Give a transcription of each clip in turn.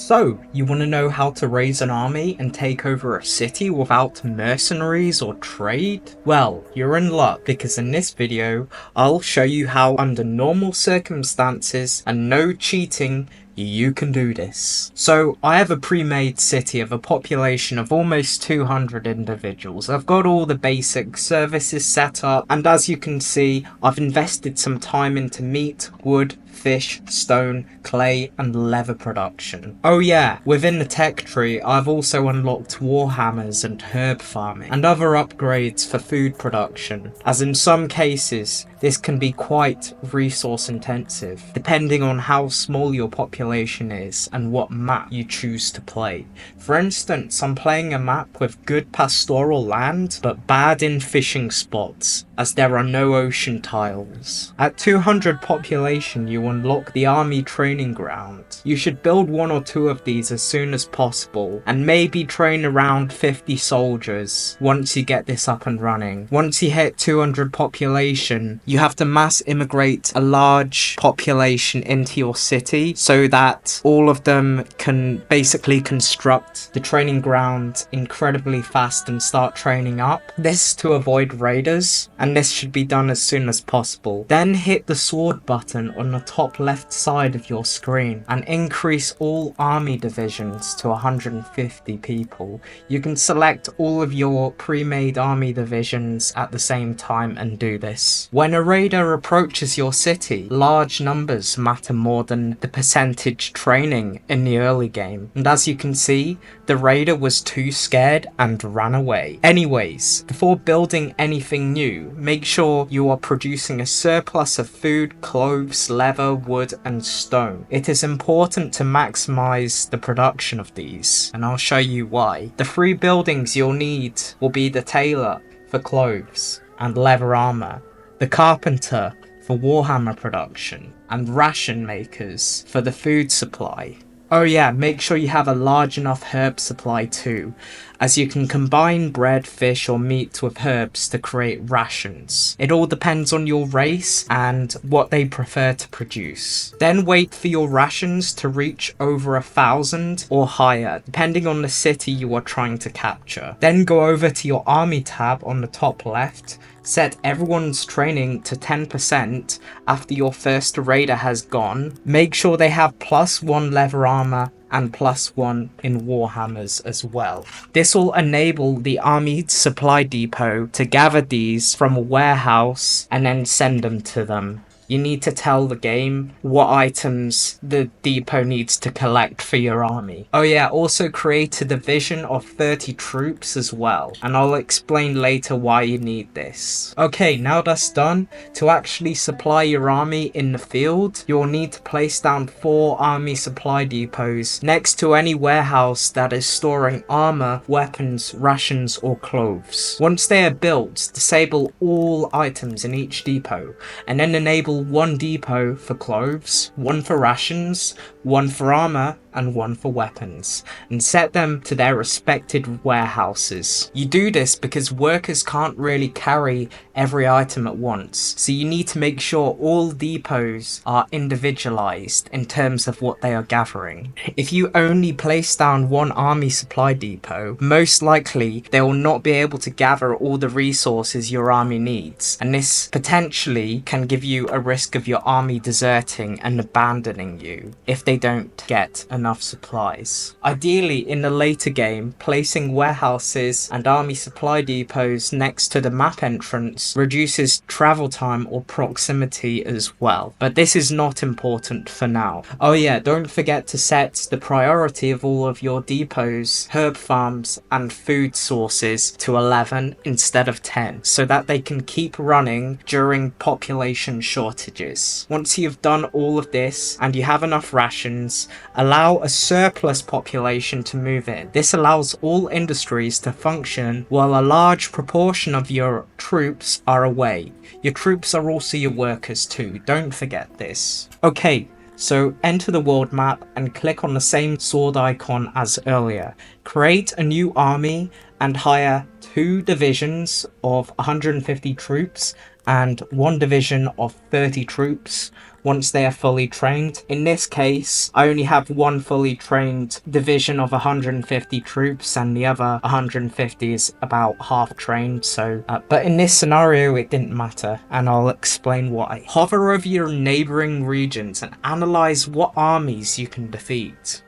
So, you want to know how to raise an army and take over a city without mercenaries or trade? Well, you're in luck because in this video, I'll show you how under normal circumstances and no cheating, you can do this. So I have a pre-made city of a population of almost 200 individuals. I've got all the basic services set up, and as you can see, I've invested some time into meat, wood, fish, stone, clay, and leather production. Oh yeah, within the tech tree, I've also unlocked warhammers and herb farming, and other upgrades for food production, as in some cases, this can be quite resource intensive, depending on how small your population is and what map you choose to play. For instance, I'm playing a map with good pastoral land, but bad in fishing spots, as there are no ocean tiles. At 200 population, you unlock the army training ground. You should build one or two of these as soon as possible, and maybe train around 50 soldiers once you get this up and running. Once you hit 200 population, you have to mass immigrate a large population into your city so that all of them can basically construct the training ground incredibly fast and start training up. This to avoid raiders, and this should be done as soon as possible. Then hit the sword button on the top left side of your screen and increase all army divisions to 150 people. You can select all of your pre-made army divisions at the same time and do this. When a raider approaches your city, large numbers matter more than the percentage training in the early game, and as you can see, the raider was too scared and ran away. Anyways, before building anything new, make sure you are producing a surplus of food, clothes, leather, wood, and stone. It is important to maximize the production of these, and I'll show you why. The three buildings you'll need will be the tailor for clothes and leather armor, the carpenter for warhammer production, and ration makers for the food supply. Oh yeah, make sure you have a large enough herb supply too, as you can combine bread, fish, or meat with herbs to create rations. It all depends on your race and what they prefer to produce. Then wait for your rations to reach over 1,000 or higher, depending on the city you are trying to capture. Then go over to your army tab on the top left, set everyone's training to 10% after your first raider has gone. Make sure they have +1 leather armor and +1 in warhammers as well. This will enable the army supply depot to gather these from a warehouse and then send them to them. You need to tell the game what items the depot needs to collect for your army. Oh yeah, also create a division of 30 troops as well, and I'll explain later why you need this. Okay, now that's done, to actually supply your army in the field, you'll need to place down 4 army supply depots next to any warehouse that is storing armor, weapons, rations, or clothes. Once they are built, disable all items in each depot, and then enable 1 depot for clothes, 1 for rations, 1 for armor, and 1 for weapons, and set them to their respected warehouses. You do this because workers can't really carry every item at once, so you need to make sure all depots are individualized in terms of what they are gathering. If you only place down 1 army supply depot, most likely they will not be able to gather all the resources your army needs, and this potentially can give you a risk of your army deserting and abandoning you if they don't get enough supplies. Ideally, in the later game, placing warehouses and army supply depots next to the map entrance reduces travel time or proximity as well, but this is not important for now. Oh yeah, don't forget to set the priority of all of your depots, herb farms, and food sources to 11 instead of 10, so that they can keep running during population shortages. Once you've done all of this and you have enough rations, allow a surplus population to move in. This allows all industries to function while a large proportion of your troops are away. Your troops are also your workers too, don't forget this. Okay, so enter the world map and click on the same sword icon as earlier. Create a new army and hire 2 divisions of 150 troops and 1 division of 30 troops, once they are fully trained. In this case, I only have one fully trained division of 150 troops and the other 150 is about half trained, so but in this scenario it didn't matter, and I'll explain why. Hover over your neighboring regions and analyze what armies you can defeat.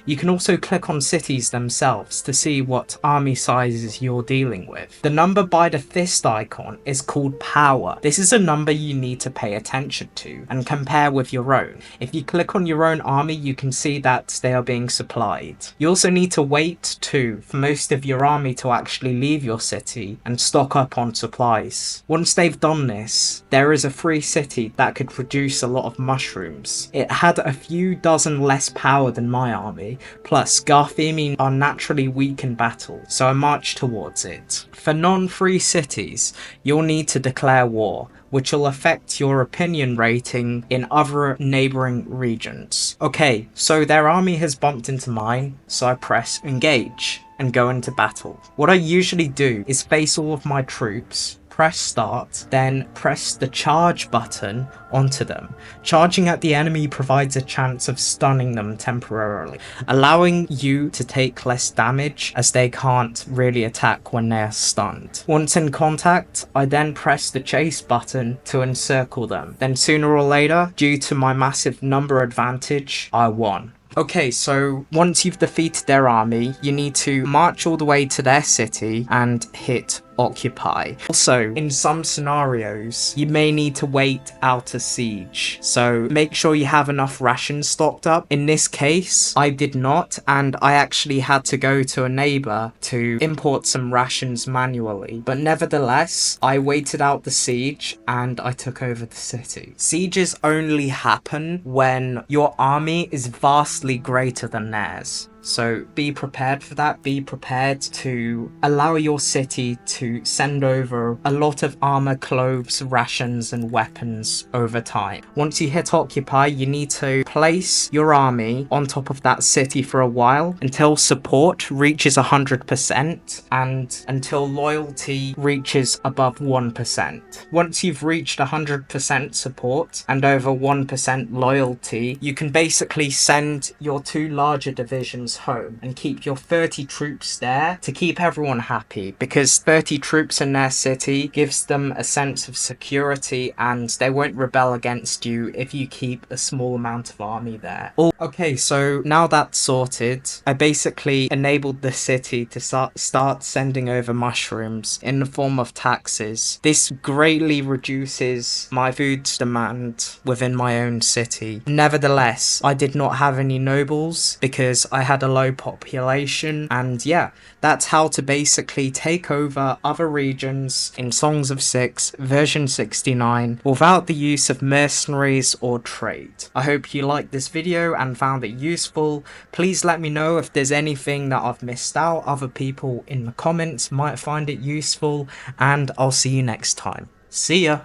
You can also click on cities themselves to see what army sizes you're dealing with. The number by the fist icon is called power. This is a number you need to pay attention to and compare with your own. If you click on your own army, you can see that they are being supplied. You also need to wait too for most of your army to actually leave your city and stock up on supplies. Once they've done this, there is a free city that could produce a lot of mushrooms. It had a few dozen less power than my army. Plus, Garthemi are naturally weak in battle, so I march towards it. For non-free cities, you'll need to declare war, which will affect your opinion rating in other neighbouring regions. Okay, so their army has bumped into mine, so I press engage and go into battle. What I usually do is face all of my troops, press start, then press the charge button onto them. Charging at the enemy provides a chance of stunning them temporarily, allowing you to take less damage as they can't really attack when they are stunned. Once in contact, I then press the chase button to encircle them. Then sooner or later, due to my massive number advantage, I won. Okay, so once you've defeated their army, you need to march all the way to their city and hit occupy. Also, in some scenarios, you may need to wait out a siege, so make sure you have enough rations stocked up. In this case, I did not, and I actually had to go to a neighbor to import some rations manually, but nevertheless, I waited out the siege and I took over the city. Sieges only happen when your army is vastly greater than theirs. So be prepared for that. Be prepared to allow your city to send over a lot of armor, clothes, rations and weapons over time. Once you hit occupy, you need to place your army on top of that city for a while until support reaches 100% and until loyalty reaches above 1%. Once you've reached 100% support and over 1% loyalty, you can basically send your two larger divisions home and keep your 30 troops there to keep everyone happy, because 30 troops in their city gives them a sense of security and they won't rebel against you if you keep a small amount of army there. Okay, so now that's sorted, I basically enabled the city to start sending over mushrooms in the form of taxes. This greatly reduces my food demand within my own city. Nevertheless, I did not have any nobles because I had a low population, and yeah, that's how to basically take over other regions in Songs of Syx version 69 without the use of mercenaries or trade. I hope you liked this video and found it useful. Please let me know if there's anything that I've missed out. Other people in the comments might find it useful, and I'll see you next time. See ya!